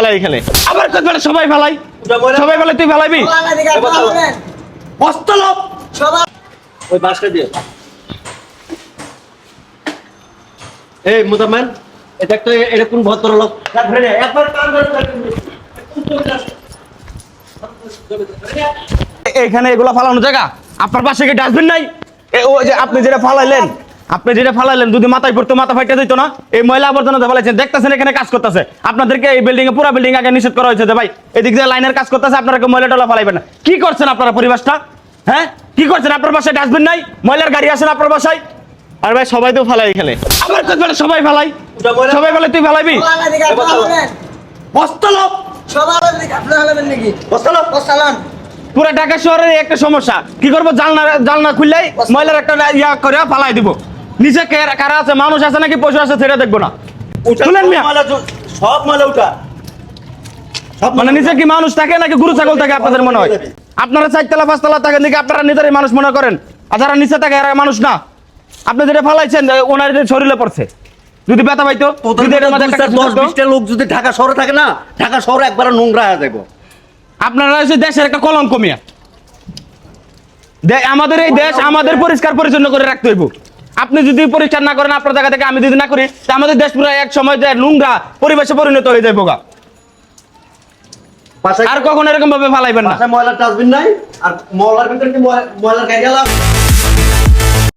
ফালাই এখানে আবার কই বলে সবাই ফালাই তুই ফালাইবি বস্তা লোক সবাই ওই বাসটা দিয়ে এই মুদাম্মান এটা তো এটা কোন ভদ্রলোক ধরে নে একবার কান ধরে এখানে এগুলা ফালানো জায়গা আপনার পাশে কি ডাস্টবিন নাই ওই যে আপনি যেটা ফালাইলেন যদি মাথায় পড়তো মাথা ফাইটা দিত না এই ময়লা আবর্জনা ফেলাইছেন দেখতেছেন এখানে কাজ করতেছে আপনাদেরকে এই বিল্ডিং এ পুরো বিল্ডিং আগে নিষেধ করা হয়েছে যে ভাই এদিক দিয়ে লাইনের কাজ করতেছে আপনারা ময়লা টলা ফালাইবেন না কি করছেন আপনারা পরিবেশটা হ্যাঁ কি করছেন আপনার বাসায় ডাস্টবিন নাই ময়লার গাড়ি আসেন আপনার বাসায় আর ভাই সবাই তো ফালাই এখানে আবার কই বলে সবাই ফালাই তুই ফালাইবি বস্তা লোক সবাই আপনি হলেন নাকি বস্তা লোক বসালান পুরো ঢাকা শহরের একটা সমস্যা কি করবো জালনা খুললেই ময়লার একটা ইয়া করে ফালাই দিব নিচে কারা আছে মানুষ আছে নাকি পশু আছে সেটা দেখবো না তুলেন মিয়া সব মালা উঠা মানে নিচে কি মানুষ থাকে নাকি গরু ছাগল থাকে আপনাদের মনে হয় আপনারা 4 তলা 5 তলা থাকেন নাকি আপনারা নিজেরাই মানুষ মনে করেন আর যারা নিচে থাকে এরা মানুষ না আপনি যেটা ফালাইছেন ওনার শরীরে পড়ছে যদি ব্যথা পাইতো যদি এর মধ্যে একটা 10-20টা লোক যদি ঢাকা শহরে থাকে না ঢাকা শহরে একবার নোংরা হয়ে যাবে আপনারা হচ্ছে দেশের একটা কলঙ্ক মিয়া আমাদের এই দেশ আমাদের পরিষ্কার পরিচ্ছন্ন করে রাখতে হইব আপনি যদি পরিষ্কার না করেন আপনার জায়গা থেকে আমি যদি না করি তা আমাদের দেশ পুরো এক সময় যে নোংরা পরিবেশে পরিণত হয়ে যাবে গা আর কখনো এরকম ভাবে ফালাইবেন না ময়লার ডাস্টবিন নাই আর ময়লার ভিতরে কি ময়লার গাড়ি